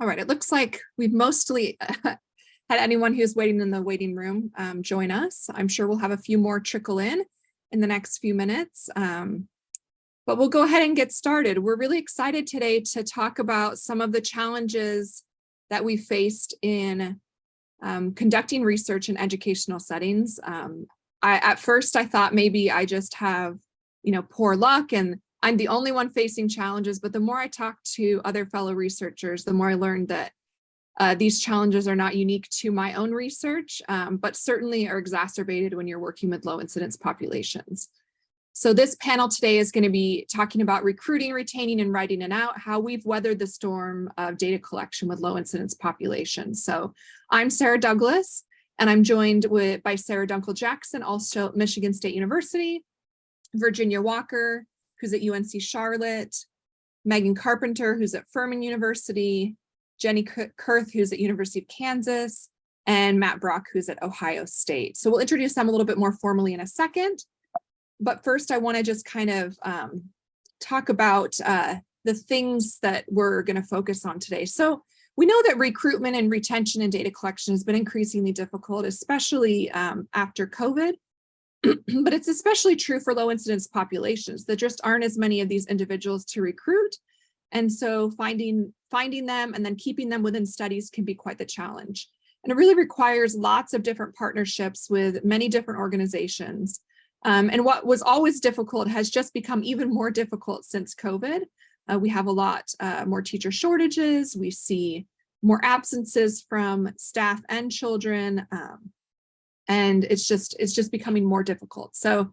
All right, it looks like we've mostly had anyone who's waiting in the waiting room join us. I'm sure we'll have a few more trickle in the next few minutes, but we'll go ahead and get started. We're really excited today to talk about some of the challenges that we faced in conducting research in educational settings. At first, I thought maybe I just have, poor luck and I'm the only one facing challenges, but the more I talked to other fellow researchers, the more I learned that these challenges are not unique to my own research, but certainly are exacerbated when you're working with low incidence populations. So this panel today is going to be talking about recruiting, retaining, and writing it out, how we've weathered the storm of data collection with low incidence populations. So I'm Sarah Douglas, and I'm joined by Sarah Dunkel-Jackson, also at Michigan State University, Virginia Walker, who's at UNC Charlotte, Megan Carpenter, who's at Furman University, Jenny Kurth, who's at University of Kansas, and Matt Brock, who's at Ohio State. So we'll introduce them a little bit more formally in a second. But first, I want to just kind of talk about the things that we're going to focus on today. So we know that recruitment and retention and data collection has been increasingly difficult, especially after COVID. But it's especially true for low incidence populations. There just aren't as many of these individuals to recruit. And so finding them and then keeping them within studies can be quite the challenge. And it really requires lots of different partnerships with many different organizations. And what was always difficult has just become even more difficult since COVID. We have a lot more teacher shortages. We see more absences from staff and children. And it's just becoming more difficult. So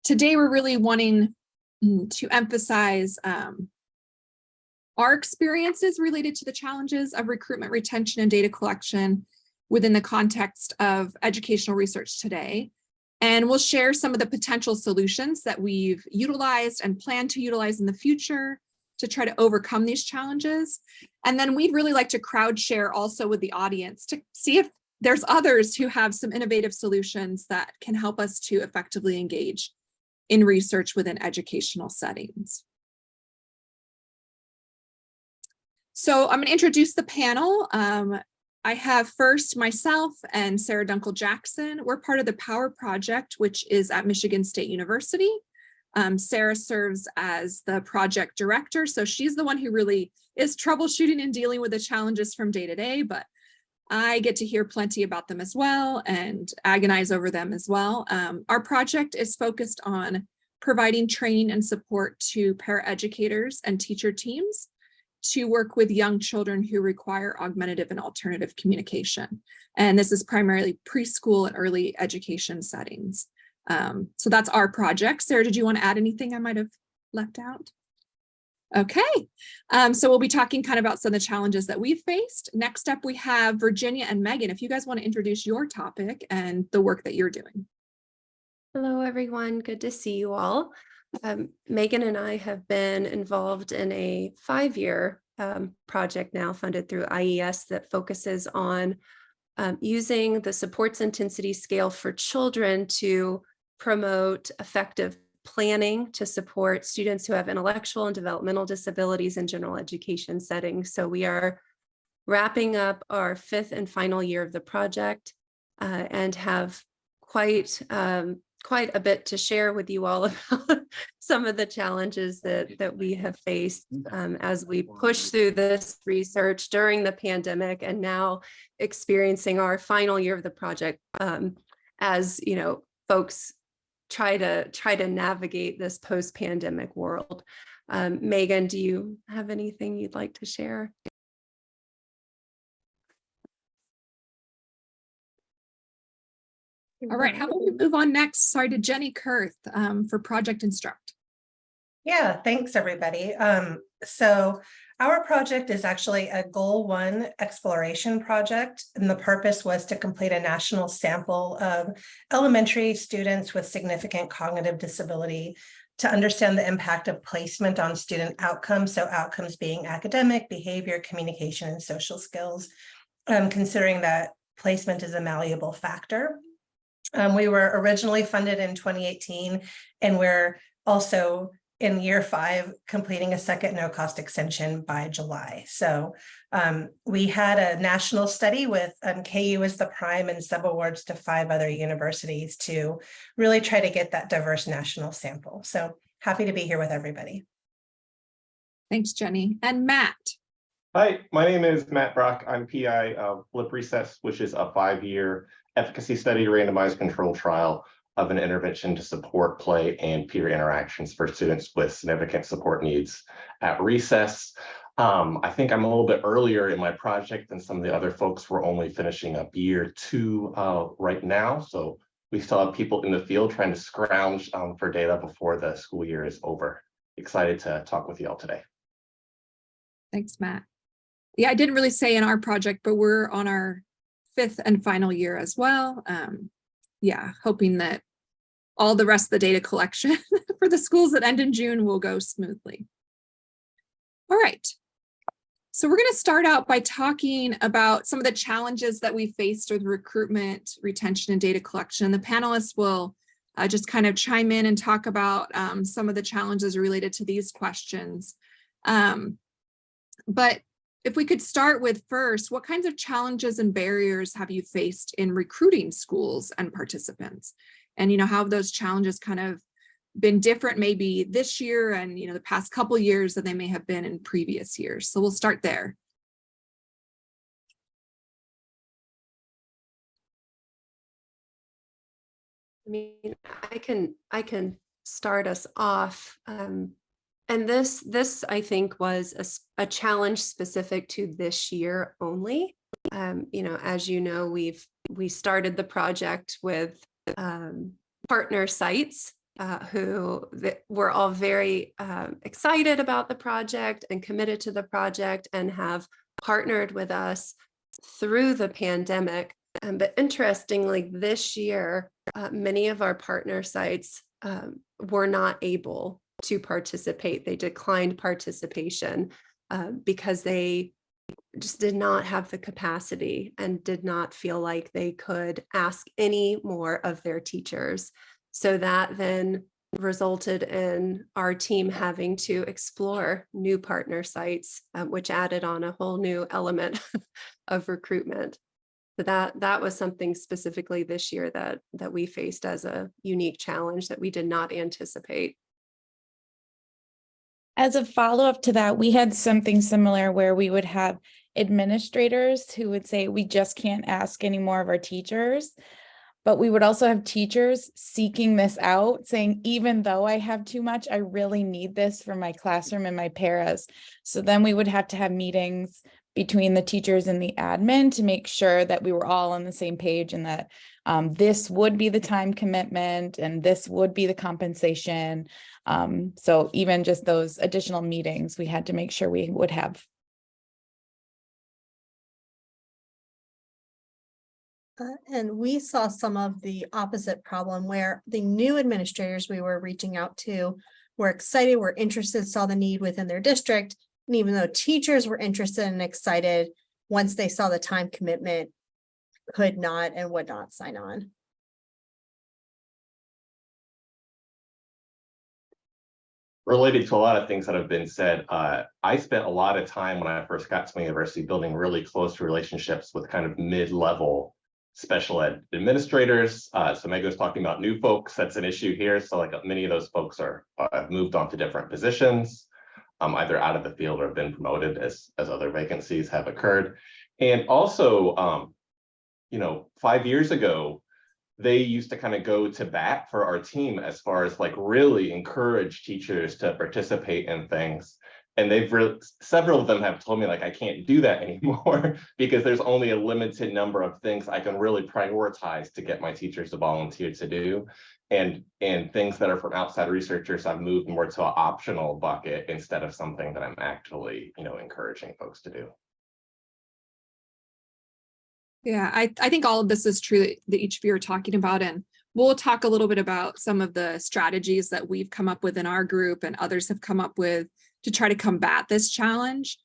today we're really wanting to emphasize our experiences related to the challenges of recruitment, retention, and data collection within the context of educational research today. And we'll share some of the potential solutions that we've utilized and plan to utilize in the future to try to overcome these challenges. And then we'd really like to crowd share also with the audience to see if there's others who have some innovative solutions that can help us to effectively engage in research within educational settings. So I'm going to introduce the panel. I have first myself and Sarah Dunkel-Jackson. We're part of the POWER project, which is at Michigan State University. Sarah serves as the project director. So she's the one who really is troubleshooting and dealing with the challenges from day to day, but I get to hear plenty about them as well and agonize over them as well. Our project is focused on providing training and support to paraeducators and teacher teams to work with young children who require augmentative and alternative communication. And this is primarily preschool and early education settings. So that's our project. Sarah, did you want to add anything I might have left out? Okay, so we'll be talking kind of about some of the challenges that we've faced. Next up, we have Virginia and Megan. If you guys want to introduce your topic and the work that you're doing. Hello, everyone. Good to see you all. Megan and I have been involved in a 5-year project now funded through IES that focuses on using the supports intensity scale for children to promote effective planning to support students who have intellectual and developmental disabilities in general education settings. So we are wrapping up our 5th and final year of the project and have quite a bit to share with you all about some of the challenges that we have faced as we push through this research during the pandemic and now experiencing our final year of the project as folks try to navigate this post-pandemic world. Megan, do you have anything you'd like to share? All right, how about we move on next? Sorry, to Jenny Kurth for Project Instruct. Yeah, thanks everybody. So our project is actually a Goal 1 exploration project, and the purpose was to complete a national sample of elementary students with significant cognitive disability to understand the impact of placement on student outcomes, so outcomes being academic, behavior, communication, and social skills, considering that placement is a malleable factor. We were originally funded in 2018, and we're also in year 5, completing a second no-cost extension by July. So we had a national study with KU as the prime and subawards to 5 other universities to really try to get that diverse national sample. So happy to be here with everybody. Thanks, Jenny. And Matt. Hi, my name is Matt Brock. I'm PI of Flip Recess, which is a 5-year efficacy study randomized control trial of an intervention to support play and peer interactions for students with significant support needs at recess. I think I'm a little bit earlier in my project than some of the other folks. We're only finishing up year 2 right now. So we still have people in the field trying to scrounge for data before the school year is over. Excited to talk with you all today. Thanks, Matt. Yeah, I didn't really say in our project, but we're on our 5th and final year as well. Yeah, hoping that all the rest of the data collection for the schools that end in June will go smoothly. All right. So we're going to start out by talking about some of the challenges that we faced with recruitment, retention, and data collection. The panelists will just kind of chime in and talk about some of the challenges related to these questions. But if we could start with first, what kinds of challenges and barriers have you faced in recruiting schools and participants? And, how have those challenges kind of been different maybe this year and, the past couple years than they may have been in previous years? So we'll start there. I mean, I can start us off. And this I think was a challenge specific to this year only. As you know, we started the project with partner sites who were all very excited about the project and committed to the project and have partnered with us through the pandemic. But interestingly, this year, many of our partner sites were not able to participate. They declined participation because they just did not have the capacity and did not feel like they could ask any more of their teachers. So that then resulted in our team having to explore new partner sites, which added on a whole new element of recruitment. So that was something specifically this year that we faced as a unique challenge that we did not anticipate. As a follow-up to that, we had something similar where we would have administrators who would say, we just can't ask any more of our teachers. But we would also have teachers seeking this out, saying, even though I have too much, I really need this for my classroom and my paras. So then we would have to have meetings between the teachers and the admin to make sure that we were all on the same page and that this would be the time commitment and this would be the compensation. So even just those additional meetings, we had to make sure we would have. And we saw some of the opposite problem where the new administrators we were reaching out to were excited, were interested, saw the need within their district. And even though teachers were interested and excited, once they saw the time commitment, could not and would not sign on. Related to a lot of things that have been said, I spent a lot of time when I first got to my university building really close relationships with kind of mid-level special ed administrators. So Meg was talking about new folks. That's an issue here. So like many of those folks have moved on to different positions, either out of the field or have been promoted as other vacancies have occurred. And also, 5 years ago, they used to kind of go to bat for our team as far as like really encourage teachers to participate in things. And several of them have told me like, I can't do that anymore because there's only a limited number of things I can really prioritize to get my teachers to volunteer to do. And things that are from outside researchers, I've moved more to an optional bucket instead of something that I'm actually, encouraging folks to do. Yeah, I think all of this is true that each of you are talking about, and we'll talk a little bit about some of the strategies that we've come up with in our group and others have come up with to try to combat this challenge.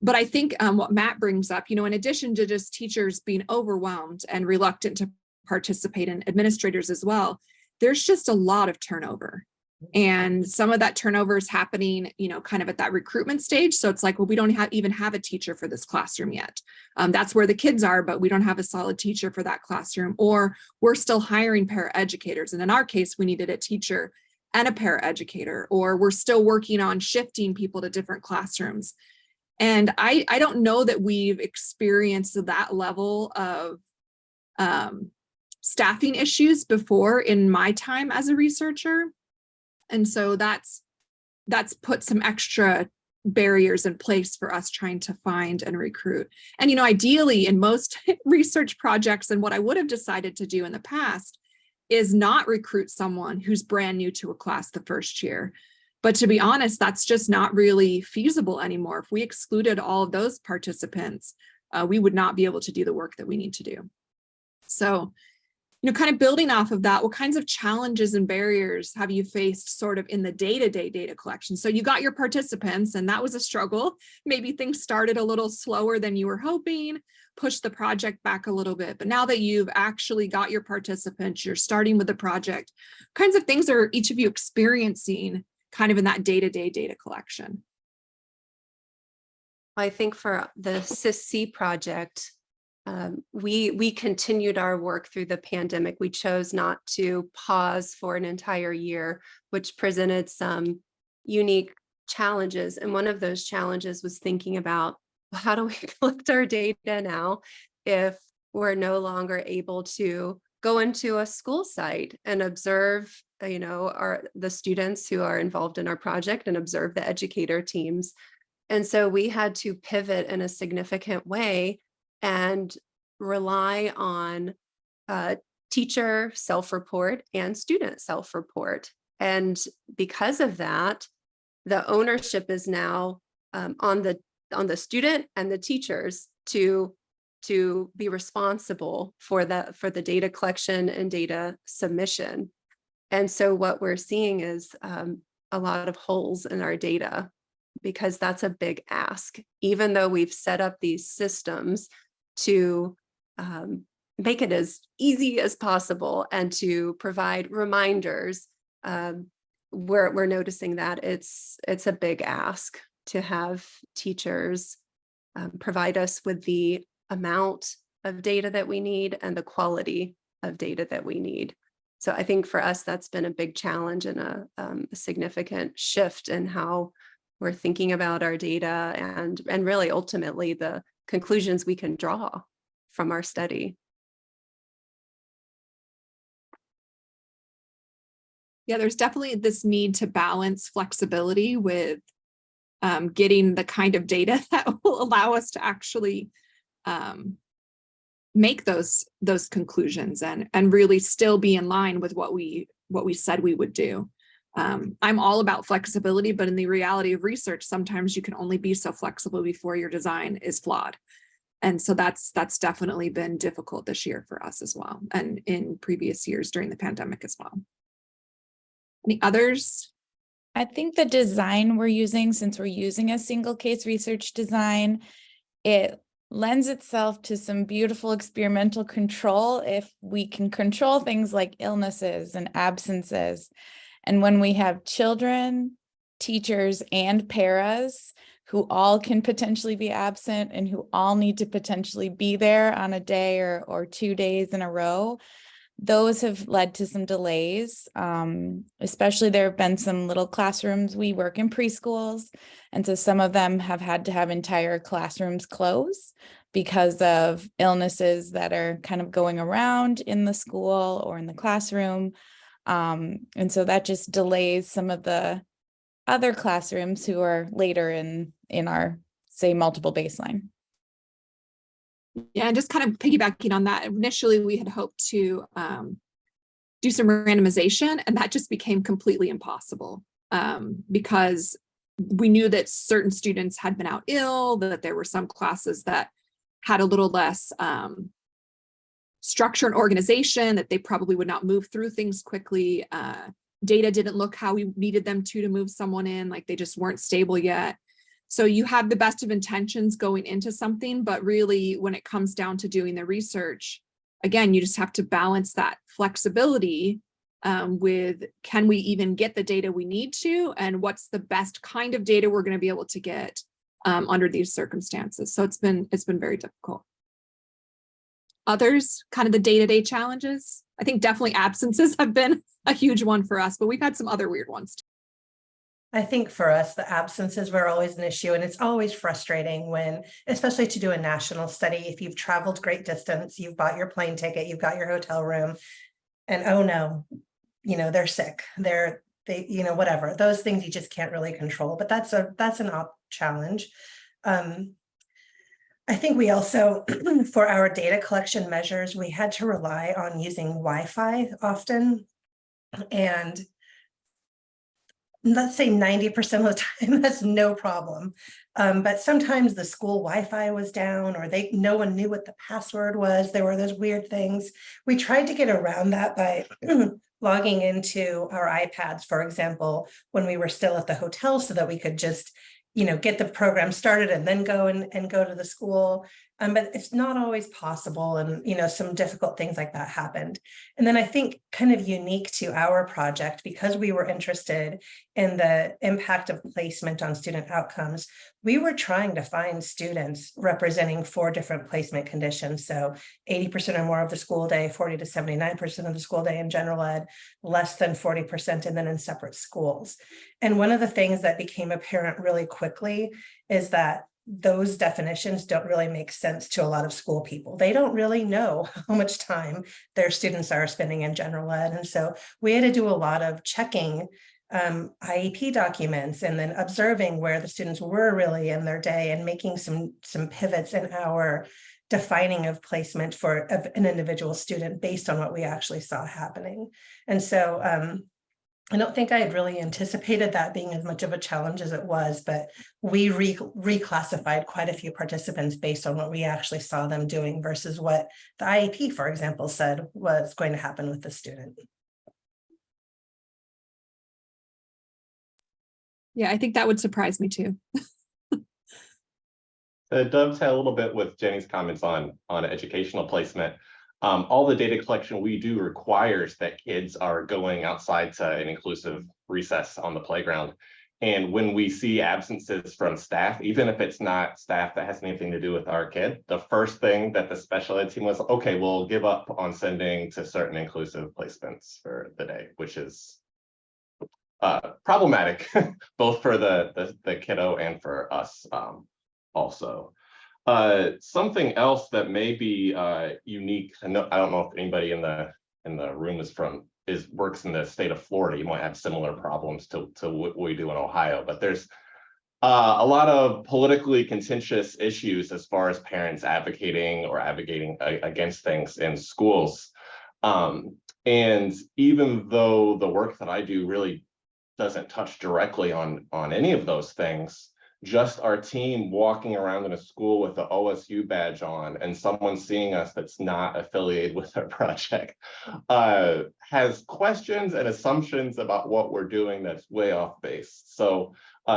But I think what Matt brings up, in addition to just teachers being overwhelmed and reluctant to participate, and administrators as well, there's just a lot of turnover. And some of that turnover is happening, you know, kind of at that recruitment stage. So it's like, well, we don't even have a teacher for this classroom yet. That's where the kids are, but we don't have a solid teacher for that classroom, or we're still hiring paraeducators. And in our case, we needed a teacher and a paraeducator, or we're still working on shifting people to different classrooms. And I don't know that we've experienced that level of staffing issues before in my time as a researcher. And so that's put some extra barriers in place for us trying to find and recruit. And, you know, ideally in most research projects, and what I would have decided to do in the past is not recruit someone who's brand new to a class the first year. But to be honest, that's just not really feasible anymore. If we excluded all of those participants, we would not be able to do the work that we need to do. So, you know, kind of building off of that, what kinds of challenges and barriers have you faced sort of in the day-to-day data collection? So you got your participants, and that was a struggle. Maybe things started a little slower than you were hoping, pushed the project back a little bit. But now that you've actually got your participants, you're starting with the project, what kinds of things are each of you experiencing kind of in that day-to-day data collection? I think for the CIS-C project, we continued our work through the pandemic. We chose not to pause for an entire year, which presented some unique challenges. And one of those challenges was thinking about, well, how do we collect our data now if we're no longer able to go into a school site and observe, you know, the students who are involved in our project and observe the educator teams. And so we had to pivot in a significant way and rely on teacher self-report and student self-report. And because of that, the ownership is now on the student and the teachers to be responsible for the data collection and data submission. And so what we're seeing is a lot of holes in our data, because that's a big ask, even though we've set up these systems to make it as easy as possible and to provide reminders. We're noticing that it's a big ask to have teachers provide us with the amount of data that we need and the quality of data that we need. So I think for us, that's been a big challenge and a significant shift in how we're thinking about our data and really ultimately the conclusions we can draw from our study. Yeah, there's definitely this need to balance flexibility with getting the kind of data that will allow us to actually make those conclusions and really still be in line with what we said we would do. I'm all about flexibility, but in the reality of research, sometimes you can only be so flexible before your design is flawed. And so that's definitely been difficult this year for us as well, and in previous years during the pandemic as well. Any others? I think the design we're using, since we're using a single case research design, it lends itself to some beautiful experimental control if we can control things like illnesses and absences. And when we have children, teachers, and paras who all can potentially be absent and who all need to potentially be there on a day or 2 days in a row, those have led to some delays. Especially there have been some little classrooms. We work in preschools, and so some of them have had to have entire classrooms close because of illnesses that are kind of going around in the school or in the classroom. And so that just delays some of the other classrooms who are later in our, say, multiple baseline. Yeah, and just kind of piggybacking on that, initially we had hoped to do some randomization, and that just became completely impossible because we knew that certain students had been out ill, that there were some classes that had a little less structure and organization, that they probably would not move through things quickly. Data didn't look how we needed them to move someone in, like they just weren't stable yet. So you have the best of intentions going into something, but really when it comes down to doing the research, again, you just have to balance that flexibility with can we even get the data we need to, and what's the best kind of data we're going to be able to get under these circumstances. So it's been very difficult. Others, kind of the day-to-day challenges. I think definitely absences have been a huge one for us, but we've had some other weird ones too. I think for us, the absences were always an issue, and it's always frustrating when, especially to do a national study, if you've traveled great distance, you've bought your plane ticket, you've got your hotel room, and oh no, they're sick, they whatever, those things you just can't really control, but that's an challenge. I think we also, for our data collection measures, we had to rely on using Wi-Fi often, and let's say 90% of the time, that's no problem. But sometimes the school Wi-Fi was down, or no one knew what the password was. There were those weird things. We tried to get around that by logging into our iPads, for example, when we were still at the hotel, so that we could just, get the program started and then go and go to the school. But it's not always possible. And, some difficult things like that happened. And then I think kind of unique to our project, because we were interested in the impact of placement on student outcomes, we were trying to find students representing 4 different placement conditions. So 80% or more of the school day, 40 to 79% of the school day in general ed, less than 40%, and then in separate schools. And one of the things that became apparent really quickly is that those definitions don't really make sense to a lot of school people. They don't really know how much time their students are spending in general ed. And so we had to do a lot of checking IEP documents, and then observing where the students were really in their day, and making some pivots in our defining of placement for an individual student based on what we actually saw happening. And so I don't think I had really anticipated that being as much of a challenge as it was, but we reclassified quite a few participants based on what we actually saw them doing versus what the IEP, for example, said was going to happen with the student. Yeah, I think that would surprise me too. It dovetails a little bit with Jenny's comments on educational placement. All the data collection we do requires that kids are going outside to an inclusive recess on the playground. And when we see absences from staff, even if it's not staff that has anything to do with our kid, the first thing that the special ed team was, okay, we'll give up on sending to certain inclusive placements for the day, which is problematic, both for the kiddo and for us also. Something else that may be unique, I don't know if anybody in the room works in the state of Florida. You might have similar problems to what we do in Ohio, but there's a lot of politically contentious issues as far as parents advocating against things in schools. And even though the work that I do really doesn't touch directly on any of those things, just our team walking around in a school with the OSU badge on and someone seeing us that's not affiliated with our project has questions and assumptions about what we're doing that's way off base. So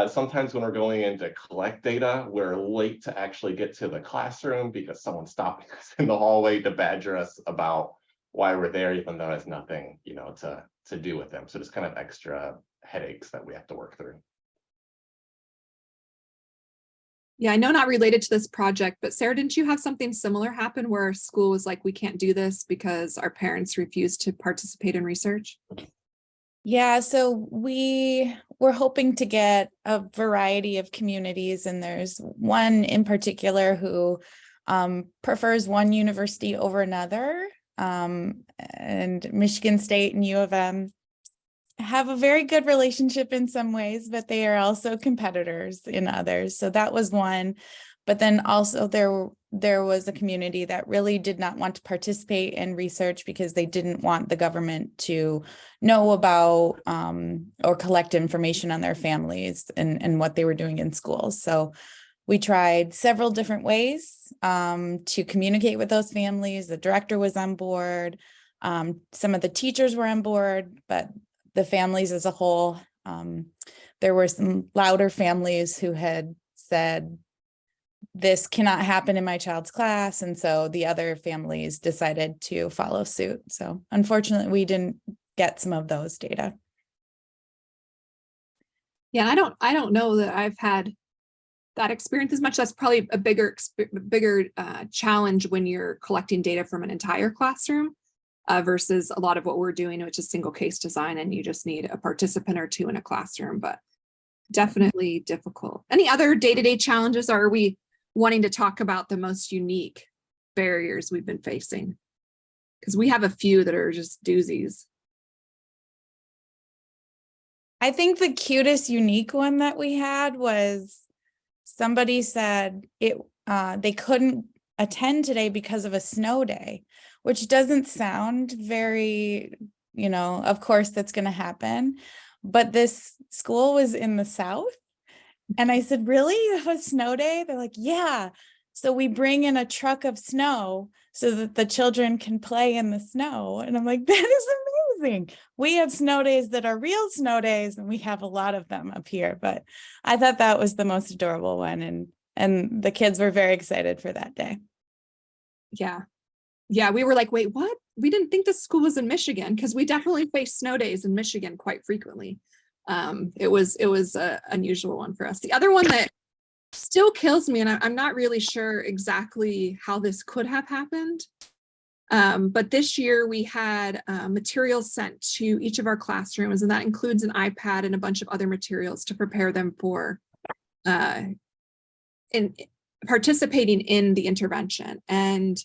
sometimes when we're going in to collect data, we're late to actually get to the classroom because someone's stopping us in the hallway to badger us about why we're there, even though it has nothing, to do with them. So just kind of extra headaches that we have to work through. Yeah, I know not related to this project, but Sarah, didn't you have something similar happen where our school was like, we can't do this because our parents refused to participate in research? Yeah, so we were hoping to get a variety of communities, and there's one in particular who prefers one university over another, and Michigan State and U of M have a very good relationship in some ways, but they are also competitors in others. So that was one. But then also there was a community that really did not want to participate in research because they didn't want the government to know about or collect information on their families and what they were doing in schools. So we tried several different ways to communicate with those families. The director was on board. Some of the teachers were on board, but the families as a whole, there were some louder families who had said, this cannot happen in my child's class. And so the other families decided to follow suit. So unfortunately, we didn't get some of those data. Yeah, I don't know that I've had that experience as much. That's probably a bigger challenge when you're collecting data from an entire classroom versus a lot of what we're doing, which is single case design, and you just need a participant or two in a classroom, but definitely difficult. Any other day-to-day challenges, or are we wanting to talk about the most unique barriers we've been facing? Because we have a few that are just doozies. I think the cutest, unique one that we had was somebody said they couldn't attend today because of a snow day, which doesn't sound very, of course that's going to happen. But this school was in the South. And I said, really? A snow day? They're like, yeah. So we bring in a truck of snow so that the children can play in the snow. And I'm like, that is amazing. We have snow days that are real snow days, and we have a lot of them up here. But I thought that was the most adorable one. And the kids were very excited for that day. Yeah. Yeah, we were like, wait, what? We didn't think the school was in Michigan, because we definitely face snow days in Michigan quite frequently. It was an unusual one for us. The other one that still kills me, and I'm not really sure exactly how this could have happened, but this year we had materials sent to each of our classrooms, and that includes an iPad and a bunch of other materials to prepare them for in participating in the intervention. And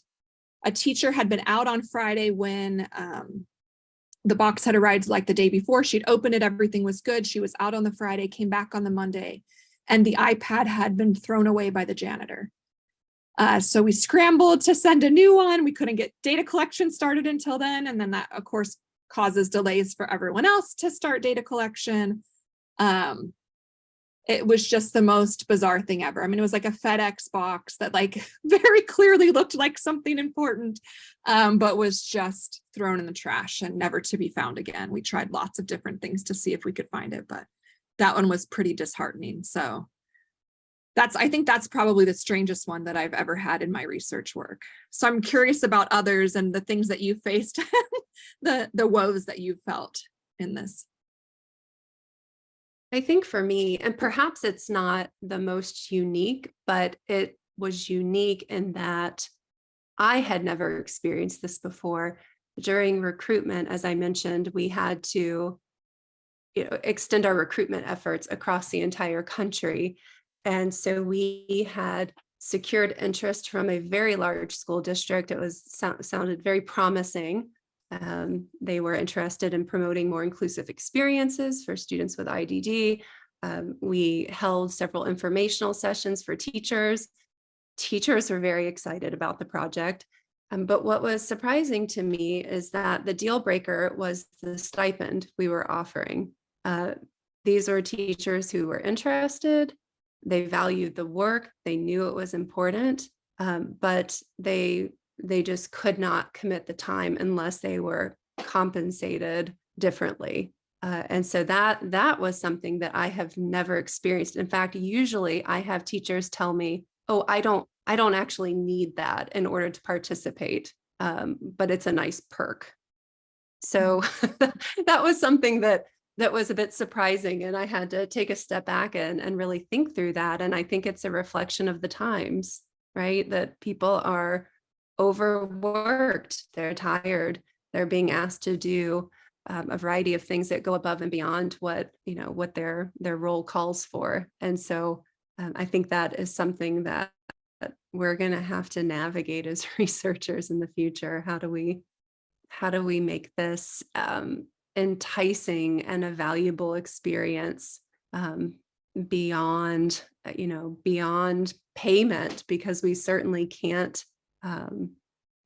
a teacher had been out on Friday when the box had arrived like the day before. She'd opened it, everything was good. She was out on the Friday, came back on the Monday, and the iPad had been thrown away by the janitor. So we scrambled to send a new one. We couldn't get data collection started until then. And then that, of course, causes delays for everyone else to start data collection. It was just the most bizarre thing ever. I mean, it was like a FedEx box that like very clearly looked like something important, but was just thrown in the trash and never to be found again. We tried lots of different things to see if we could find it, but that one was pretty disheartening. So I think that's probably the strangest one that I've ever had in my research work. So I'm curious about others and the things that you faced, the woes that you felt in this. I think for me, and perhaps it's not the most unique, but it was unique in that I had never experienced this before. During recruitment, as I mentioned, we had to extend our recruitment efforts across the entire country. And so we had secured interest from a very large school district. It was sounded very promising. They were interested in promoting more inclusive experiences for students with IDD. We held several informational sessions for teachers. Teachers were very excited about the project. But what was surprising to me is that the deal breaker was the stipend we were offering. These were teachers who were interested. They valued the work. They knew it was important, but they just could not commit the time unless they were compensated differently. And so that was something that I have never experienced. In fact, usually I have teachers tell me, oh, I don't actually need that in order to participate, but it's a nice perk. So that was something that was a bit surprising, and I had to take a step back and really think through that. And I think it's a reflection of the times, right? That people are overworked, they're tired, they're being asked to do a variety of things that go above and beyond what their role calls for. And so I think that is something that we're going to have to navigate as researchers in the future. How do we make this enticing and a valuable experience beyond payment, because we certainly can't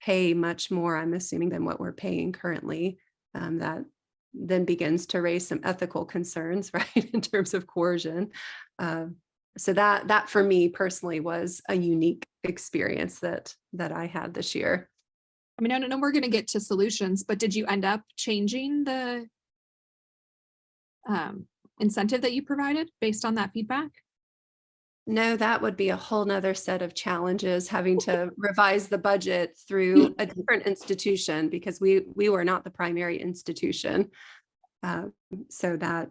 pay much more, I'm assuming, than what we're paying currently. That then begins to raise some ethical concerns, right, in terms of coercion. So that for me personally was a unique experience that I had this year. I mean, I don't know, we're going to get to solutions, but did you end up changing the incentive that you provided based on that feedback? No, that would be a whole nother set of challenges, having to revise the budget through a different institution because we were not the primary institution. So that,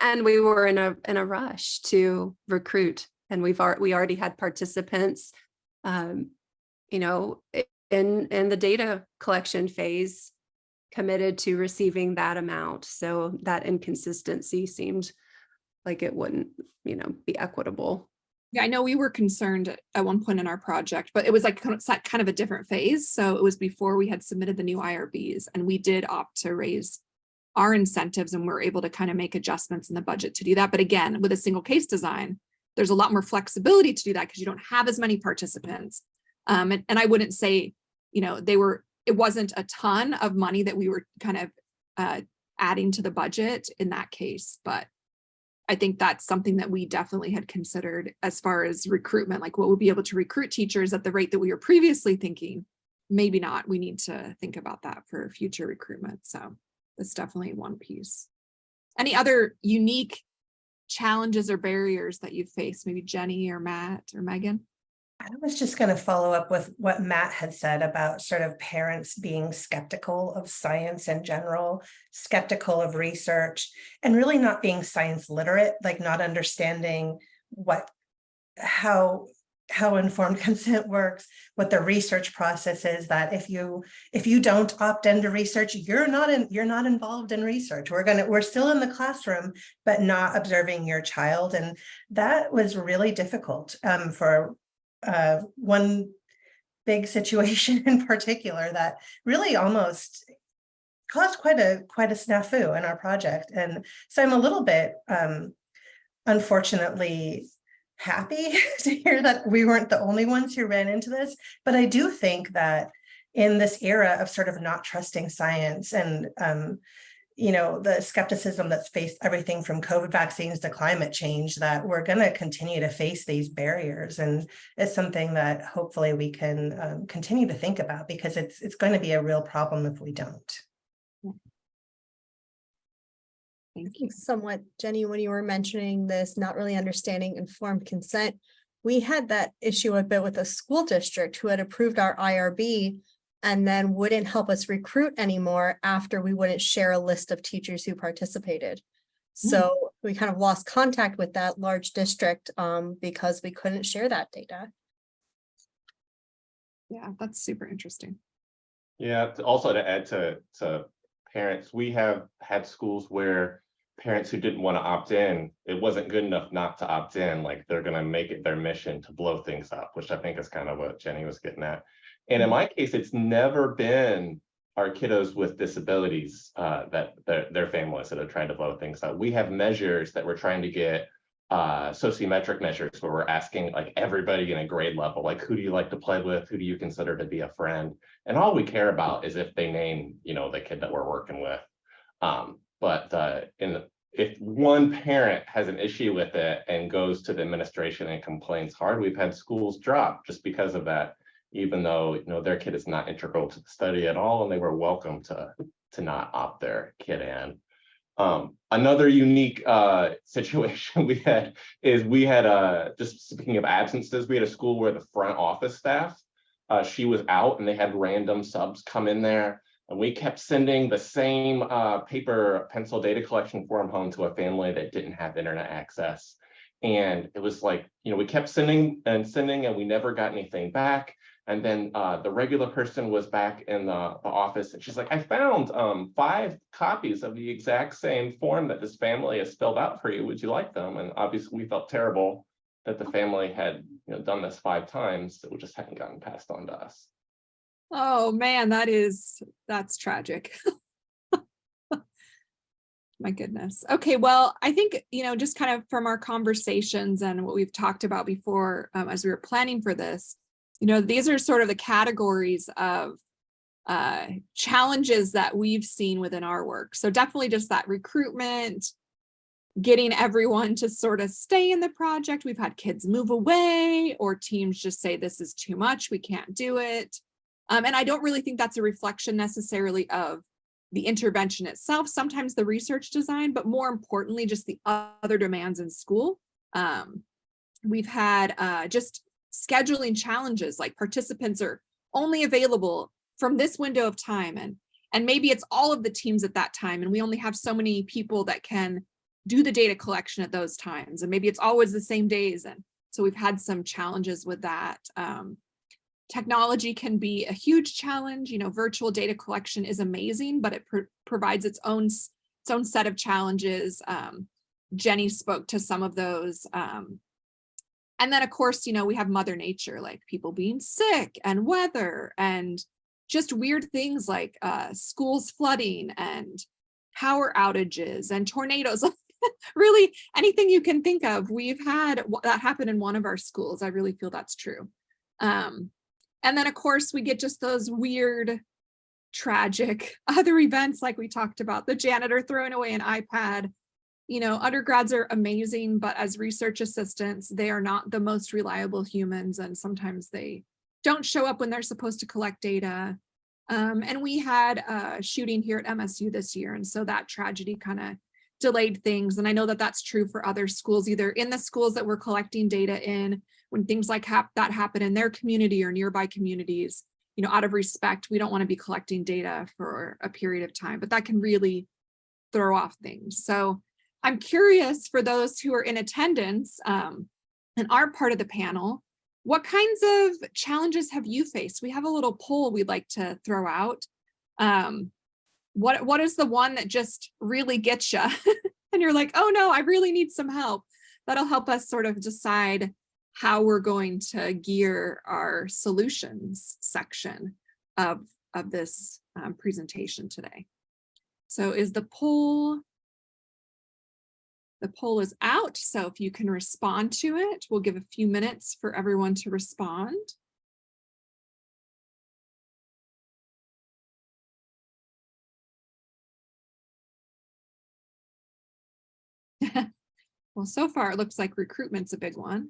and we were in a rush to recruit, and we already had participants, you know, in the data collection phase committed to receiving that amount. So that inconsistency seemed like it wouldn't, you know, be equitable. Yeah, I know we were concerned at one point in our project, but it was like kind of a different phase. So it was before we had submitted the new IRBs, and we did opt to raise our incentives, and we're able to kind of make adjustments in the budget to do that. But again, with a single case design, there's a lot more flexibility to do that because you don't have as many participants. And I wouldn't say, you know, it wasn't a ton of money that we were kind of adding to the budget in that case, but I think that's something that we definitely had considered as far as recruitment, like what we'll be able to recruit teachers at the rate that we were previously thinking. Maybe not. We need to think about that for future recruitment. So that's definitely one piece. Any other unique challenges or barriers that you've faced? Maybe Jenny or Matt or Megan? I was just going to follow up with what Matt had said about sort of parents being skeptical of science in general, skeptical of research, and really not being science literate, like not understanding how informed consent works, what the research process is, that if you don't opt into research, you're not involved in research. We're still in the classroom, but not observing your child. And that was really difficult for one big situation in particular that really almost caused quite a snafu in our project. And so I'm a little bit unfortunately happy to hear that we weren't the only ones who ran into this. But I do think that in this era of sort of not trusting science and you know, the skepticism that's faced everything from COVID vaccines to climate change, that we're going to continue to face these barriers. And it's something that hopefully we can continue to think about, because it's going to be a real problem if we don't. Thank you. Somewhat, Jenny, when you were mentioning this, not really understanding informed consent, we had that issue a bit with a school district who had approved our IRB and then wouldn't help us recruit anymore after we wouldn't share a list of teachers who participated. So we kind of lost contact with that large district because we couldn't share that data. Yeah, that's super interesting. Yeah, also to add to parents, we have had schools where parents who didn't want to opt in, it wasn't good enough not to opt in, like they're going to make it their mission to blow things up, which I think is kind of what Jenny was getting at. And in my case, it's never been our kiddos with disabilities that their families that are trying to blow things up. We have measures that we're trying to get, sociometric measures, where we're asking like everybody in a grade level, like, who do you like to play with? Who do you consider to be a friend? And all we care about is if they name, you know, the kid that we're working with. If one parent has an issue with it and goes to the administration and complains hard, we've had schools drop just because of that, even though, you know, their kid is not integral to the study at all, and they were welcome to not opt their kid in. Another unique situation we had is just speaking of absences, we had a school where the front office staff, she was out, and they had random subs come in there, and we kept sending the same paper pencil data collection form home to a family that didn't have internet access. And it was like, you know, we kept sending, and we never got anything back. And then the regular person was back in the office, and she's like, I found 5 copies of the exact same form that this family has filled out for you. Would you like them? And obviously we felt terrible that the family had, you know, done this 5 times, that we just hadn't gotten passed on to us. Oh man, that's tragic. My goodness. Okay, well, I think, you know, just kind of from our conversations and what we've talked about before as we were planning for this, you know, these are sort of the categories of challenges that we've seen within our work. So definitely just that recruitment, getting everyone to sort of stay in the project. We've had kids move away, or teams just say, this is too much, we can't do it. And I don't really think that's a reflection necessarily of the intervention itself, sometimes the research design, but more importantly, just the other demands in school. We've had just scheduling challenges, like participants are only available from this window of time, and maybe it's all of the teams at that time, and we only have so many people that can do the data collection at those times, and maybe it's always the same days. And so we've had some challenges with that. Technology can be a huge challenge. You know, virtual data collection is amazing, but it provides its own set of challenges. Jenny spoke to some of those. And then, of course, you know, we have Mother Nature, like people being sick and weather and just weird things like schools flooding and power outages and tornadoes. Really, anything you can think of. We've had that happen in one of our schools. I really feel that's true. And then, of course, we get just those weird, tragic other events like we talked about, the janitor throwing away an iPad. You know, undergrads are amazing, but as research assistants, they are not the most reliable humans, and sometimes they don't show up when they're supposed to collect data. And we had a shooting here at MSU this year, and so that tragedy kind of delayed things. And I know that that's true for other schools, either in the schools that we're collecting data in, when things like that happen in their community or nearby communities, you know, out of respect, we don't want to be collecting data for a period of time, but that can really throw off things. So I'm curious, for those who are in attendance and are part of the panel, what kinds of challenges have you faced? We have a little poll we'd like to throw out. What is the one that just really gets you and you're like, oh no, I really need some help? That'll help us sort of decide how we're going to gear our solutions section of this presentation today. So is the poll is out, so if you can respond to it, we'll give a few minutes for everyone to respond. Well, so far it looks like recruitment's a big one.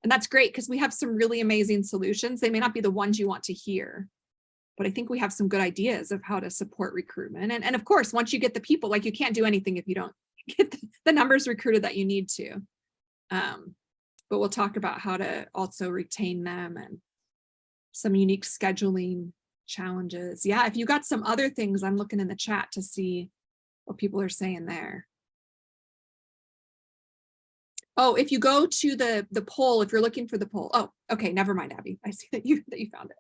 And that's great because we have some really amazing solutions. They may not be the ones you want to hear, but I think we have some good ideas of how to support recruitment. And of course, once you get the people, like you can't do anything if you don't get the numbers recruited that you need to. But we'll talk about how to also retain them and some unique scheduling challenges. Yeah, if you got some other things, I'm looking in the chat to see what people are saying there. Oh, if you go to the poll, if you're looking for the poll. Oh, okay, never mind, Abby. I see that you found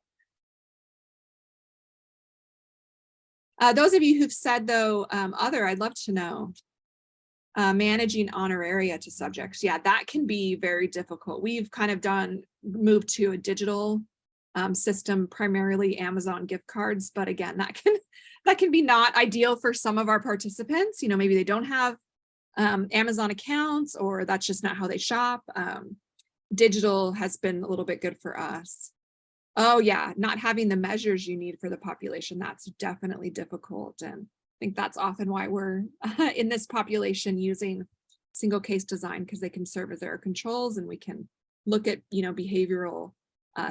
it. Those of you who've said though, I'd love to know. Managing honoraria to subjects. Yeah, that can be very difficult. We've kind of moved to a digital system, primarily Amazon gift cards, but again, that can be not ideal for some of our participants. You know, maybe they don't have Amazon accounts, or that's just not how they shop. Digital has been a little bit good for us. Oh yeah, not having the measures you need for the population, that's definitely difficult. And I think that's often why we're in this population using single case design, because they can serve as error controls and we can look at, you know, behavioral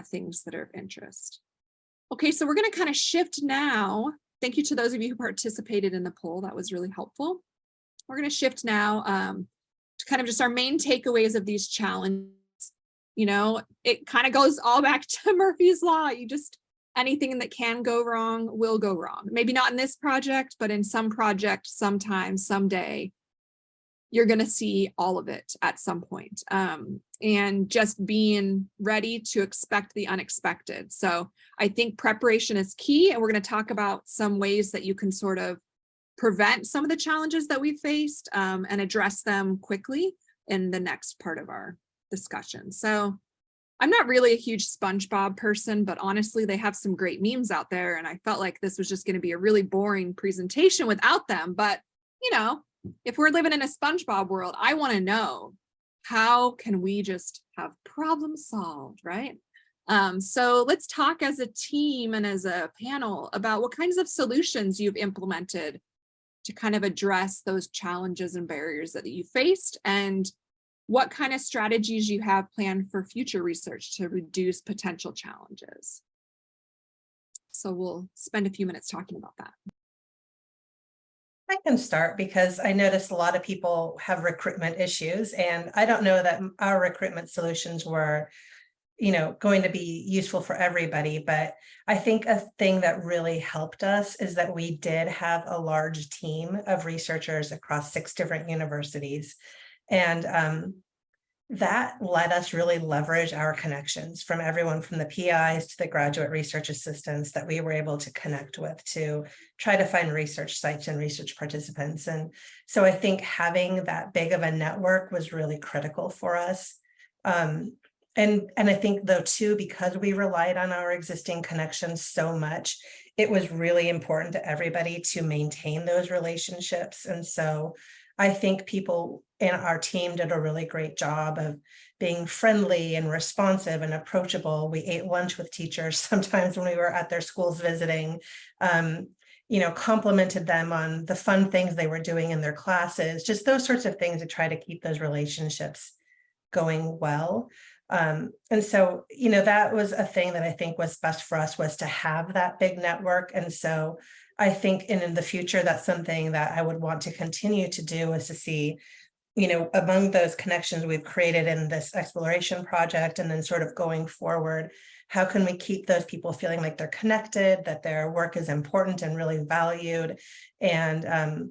things that are of interest. Okay, so we're going to kind of shift now. Thank you to those of you who participated in the poll. That was really helpful. We're going to shift now to kind of just our main takeaways of these challenges. You know, it kind of goes all back to Murphy's Law. Anything that can go wrong will go wrong. Maybe not in this project, but in some project, sometime, someday, you're going to see all of it at some point. And just being ready to expect the unexpected. So I think preparation is key. And we're going to talk about some ways that you can sort of prevent some of the challenges that we faced and address them quickly in the next part of our discussion. So I'm not really a huge SpongeBob person, but honestly, they have some great memes out there. And I felt like this was just going to be a really boring presentation without them. But, you know, if we're living in a SpongeBob world, I want to know, how can we just have problem solved, right? So let's talk as a team and as a panel about what kinds of solutions you've implemented to kind of address those challenges and barriers that you faced, and what kind of strategies you have planned for future research to reduce potential challenges. So we'll spend a few minutes talking about that. I can start because I noticed a lot of people have recruitment issues, and I don't know that our recruitment solutions were, going to be useful for everybody. But I think a thing that really helped us is that we did have a large team of researchers across 6 different universities. And that let us really leverage our connections from everyone from the PIs to the graduate research assistants that we were able to connect with to try to find research sites and research participants. And so I think having that big of a network was really critical for us. And I think though too, because we relied on our existing connections so much, it was really important to everybody to maintain those relationships. And so I think people in our team did a really great job of being friendly and responsive and approachable. We ate lunch with teachers sometimes when we were at their schools visiting, complimented them on the fun things they were doing in their classes, just those sorts of things to try to keep those relationships going well. And so, that was a thing that I think was best for us, was to have that big network. And so I think in the future, that's something that I would want to continue to do, is to see, among those connections we've created in this exploration project, and then sort of going forward, how can we keep those people feeling like they're connected, that their work is important and really valued, and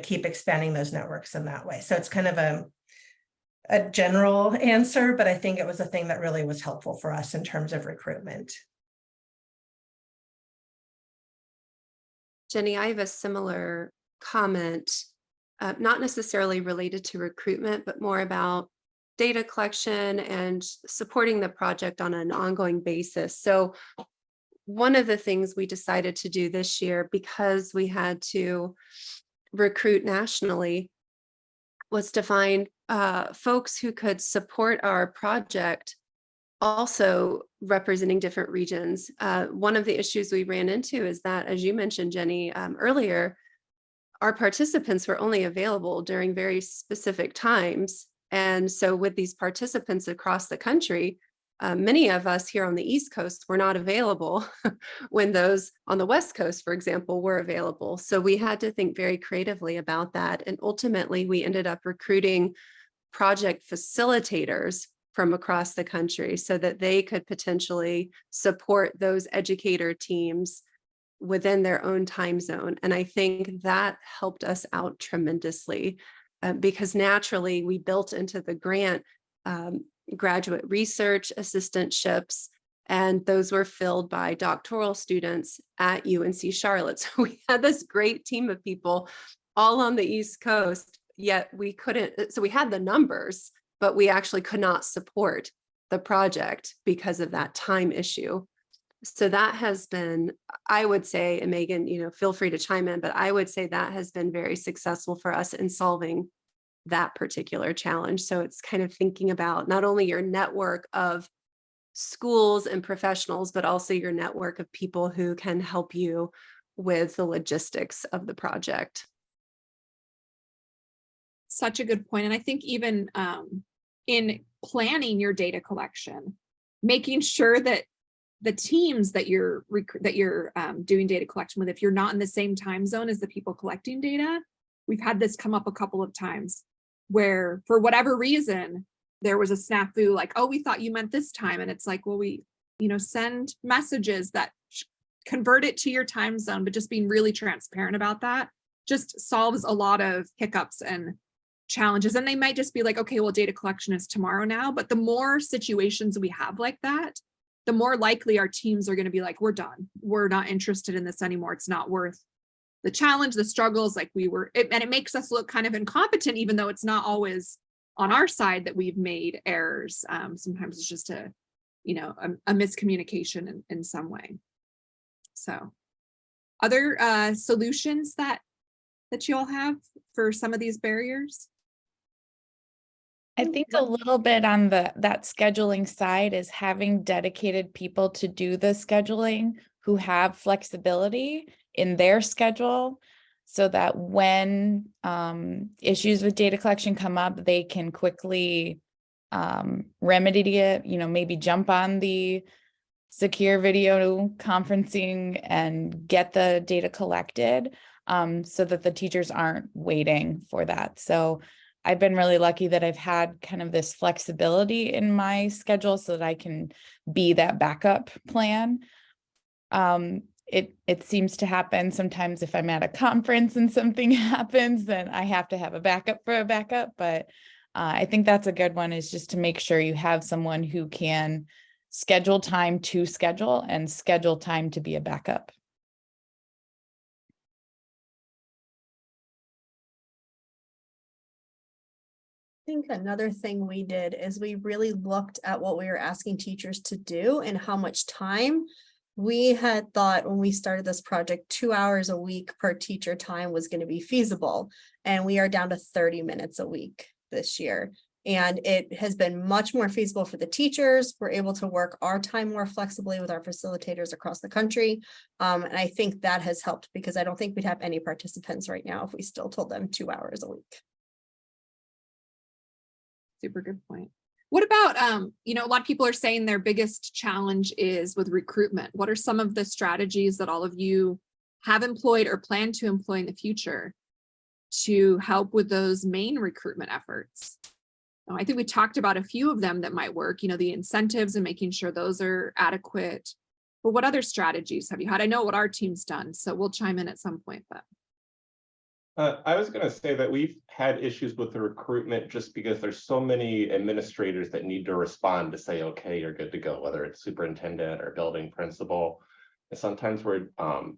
keep expanding those networks in that way. So it's kind of a general answer, but I think it was a thing that really was helpful for us in terms of recruitment. Jenny, I have a similar comment, not necessarily related to recruitment, but more about data collection and supporting the project on an ongoing basis. So one of the things we decided to do this year, because we had to recruit nationally, was to find folks who could support our project, also representing different regions. One of the issues we ran into is that, as you mentioned, Jenny, earlier, our participants were only available during very specific times. And so with these participants across the country, many of us here on the East Coast were not available when those on the West Coast, for example, were available. So we had to think very creatively about that. And ultimately, we ended up recruiting project facilitators from across the country so that they could potentially support those educator teams within their own time zone. And I think that helped us out tremendously because naturally we built into the grant graduate research assistantships, and those were filled by doctoral students at UNC Charlotte. So we had this great team of people all on the East Coast, yet we couldn't, so we had the numbers, but we actually could not support the project because of that time issue. So that has been, I would say, and Megan, feel free to chime in, but I would say that has been very successful for us in solving that particular challenge. So it's kind of thinking about not only your network of schools and professionals, but also your network of people who can help you with the logistics of the project. Such a good point. And I think even in planning your data collection, making sure that the teams that you're doing data collection with, if you're not in the same time zone as the people collecting data, we've had this come up a couple of times where for whatever reason, there was a snafu, like, oh, we thought you meant this time. And it's like, well, we, send messages that convert it to your time zone, but just being really transparent about that just solves a lot of hiccups and challenges. And they might just be like, okay, well, data collection is tomorrow now. But the more situations we have like that, the more likely our teams are going to be like, we're done. We're not interested in this anymore. It's not worth the challenge, the struggles, like we were, and it makes us look kind of incompetent, even though it's not always on our side that we've made errors. Sometimes it's just a miscommunication in some way. So other solutions that you all have for some of these barriers? I think a little bit on that scheduling side is having dedicated people to do the scheduling who have flexibility in their schedule so that when issues with data collection come up, they can quickly remedy it, maybe jump on the secure video conferencing and get the data collected. so that the teachers aren't waiting for that. So I've been really lucky that I've had kind of this flexibility in my schedule so that I can be that backup plan. It seems to happen sometimes if I'm at a conference and something happens, then I have to have a backup for a backup. But I think that's a good one, is just to make sure you have someone who can schedule time to schedule and schedule time to be a backup. I think another thing we did is we really looked at what we were asking teachers to do and how much time. We had thought when we started this project, 2 hours a week per teacher time was going to be feasible. And we are down to 30 minutes a week this year. And it has been much more feasible for the teachers. We're able to work our time more flexibly with our facilitators across the country. And I think that has helped, because I don't think we'd have any participants right now if we still told them 2 hours a week. Super good point. What about, a lot of people are saying their biggest challenge is with recruitment. What are some of the strategies that all of you have employed or plan to employ in the future to help with those main recruitment efforts? I think we talked about a few of them that might work, the incentives and making sure those are adequate. But what other strategies have you had? I know what our team's done, so we'll chime in at some point, but. I was going to say that we've had issues with the recruitment just because there's so many administrators that need to respond to say, okay, you're good to go, whether it's superintendent or building principal. And sometimes we're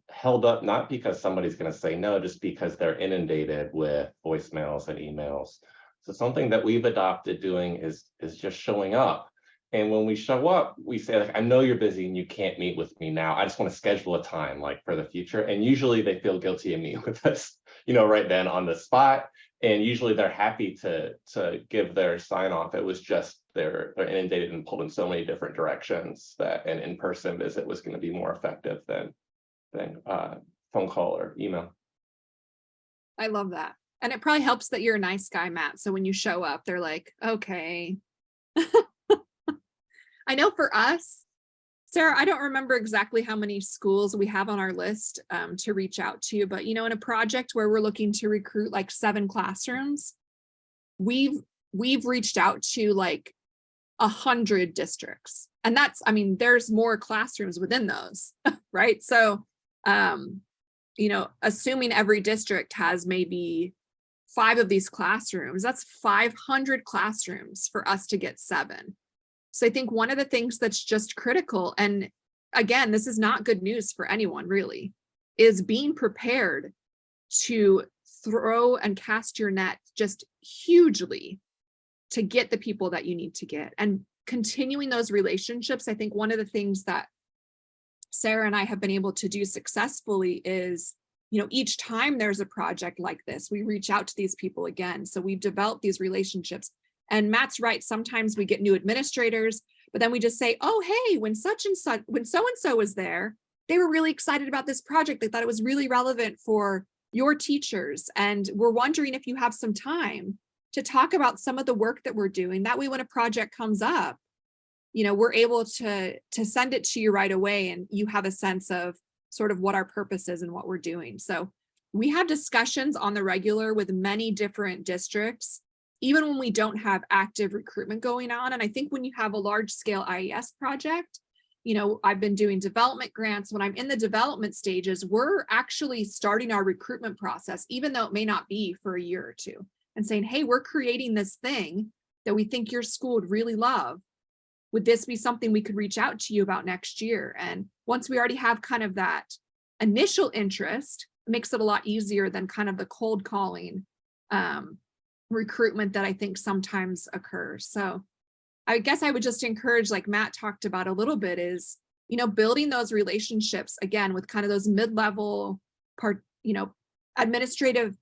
held up, not because somebody's going to say no, just because they're inundated with voicemails and emails. So something that we've adopted doing is just showing up. And when we show up, we say, like, I know you're busy and you can't meet with me now. I just want to schedule a time, like, for the future. And usually they feel guilty of meeting with us, right then on the spot. And usually they're happy to give their sign off. It was just they're inundated and pulled in so many different directions that an in-person visit was going to be more effective than phone call or email. I love that. And it probably helps that you're a nice guy, Matt. So when you show up, they're like, okay. I know for us, Sarah, I don't remember exactly how many schools we have on our list to reach out to, but in a project where we're looking to recruit like 7 classrooms, we've reached out to like 100 districts. And that's, there's more classrooms within those, right? So, assuming every district has maybe 5 of these classrooms, that's 500 classrooms for us to get 7. So I think one of the things that's just critical, and again, this is not good news for anyone really, is being prepared to throw and cast your net just hugely to get the people that you need to get, and continuing those relationships. I think one of the things that Sarah and I have been able to do successfully is, each time there's a project like this, we reach out to these people again. So we've developed these relationships. And Matt's right, sometimes we get new administrators, but then we just say, oh, hey, when so-and-so was there, they were really excited about this project. They thought it was really relevant for your teachers. And we're wondering if you have some time to talk about some of the work that we're doing. That way, when a project comes up, we're able to send it to you right away, and you have a sense of sort of what our purpose is and what we're doing. So we have discussions on the regular with many different districts, even when we don't have active recruitment going on. And I think when you have a large scale IES project, I've been doing development grants. When I'm in the development stages, we're actually starting our recruitment process, even though it may not be for a year or two, and saying, hey, we're creating this thing that we think your school would really love. Would this be something we could reach out to you about next year? And once we already have kind of that initial interest, it makes it a lot easier than kind of the cold calling recruitment that I think sometimes occurs. So I guess I would just encourage, like Matt talked about a little bit, is, building those relationships again with kind of those mid-level administrative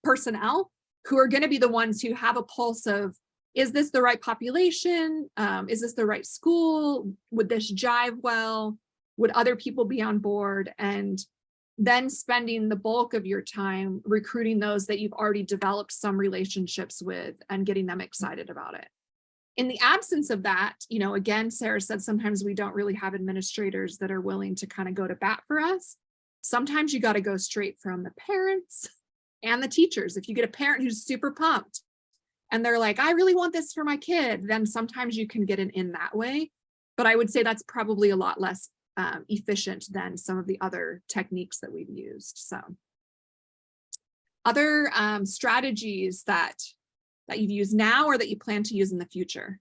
personnel who are going to be the ones who have a pulse of, is this the right population? Is this the right school? Would this jive well? Would other people be on board? And then spending the bulk of your time recruiting those that you've already developed some relationships with and getting them excited about it. In the absence of that, again, Sarah said sometimes we don't really have administrators that are willing to kind of go to bat for us. sometimes you got to go straight from the parents and the teachers. If you get a parent who's super pumped and they're like, I really want this for my kid, then sometimes you can get it in that way. But I would say that's probably a lot less efficient than some of the other techniques that we've used. So other strategies that you've used now or that you plan to use in the future?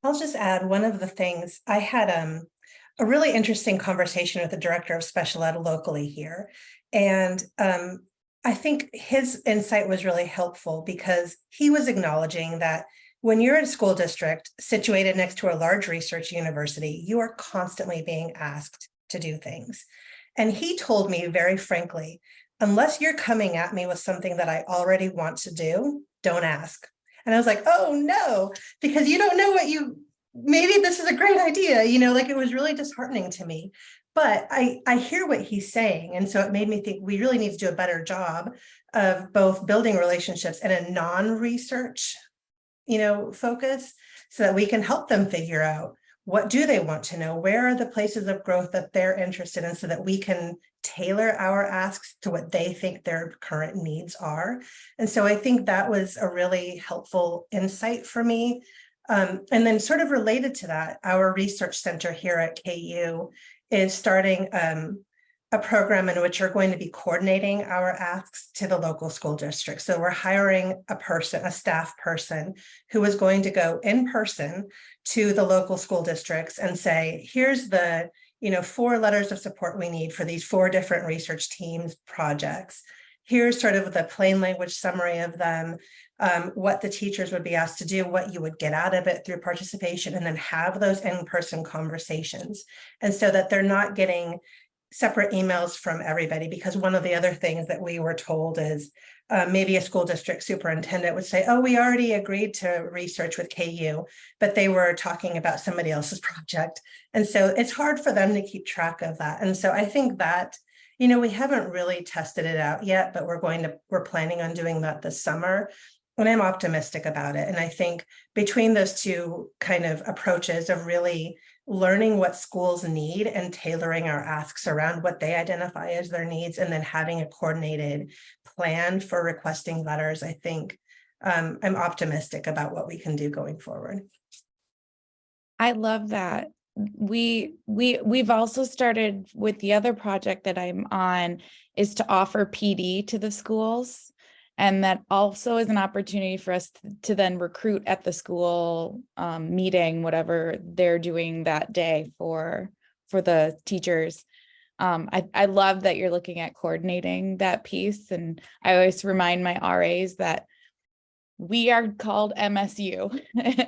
I'll just add one of the things. I had a really interesting conversation with the director of special ed locally here. And I think his insight was really helpful because he was acknowledging that when you're in a school district situated next to a large research university, you are constantly being asked to do things. And he told me very frankly, unless you're coming at me with something that I already want to do, don't ask. And I was like, oh no, because you don't know maybe this is a great idea, like it was really disheartening to me. But I hear what he's saying. And so it made me think we really need to do a better job of both building relationships and a non-research, focus so that we can help them figure out what do they want to know? Where are the places of growth that they're interested in so that we can tailor our asks to what they think their current needs are? And so I think that was a really helpful insight for me. And then sort of related to that, our research center here at KU is starting a program in which we're going to be coordinating our asks to the local school district. So we're hiring a staff person who is going to go in person to the local school districts and say, here's the 4 letters of support we need for these 4 different research teams projects. Here's sort of the plain language summary of them, what the teachers would be asked to do, what you would get out of it through participation, and then have those in-person conversations. And so that they're not getting separate emails from everybody, because one of the other things that we were told is maybe a school district superintendent would say, oh, we already agreed to research with KU, but they were talking about somebody else's project. And so it's hard for them to keep track of that. And so I think that, we haven't really tested it out yet, but we're planning on doing that this summer. And I'm optimistic about it. And I think between those two kind of approaches of really learning what schools need and tailoring our asks around what they identify as their needs, and then having a coordinated plan for requesting letters, I think I'm optimistic about what we can do going forward. I love that. We've also started with the other project that I'm on is to offer PD to the schools. And that also is an opportunity for us to then recruit at the school meeting, whatever they're doing that day for the teachers. I love that you're looking at coordinating that piece. And I always remind my RAs that we are called MSU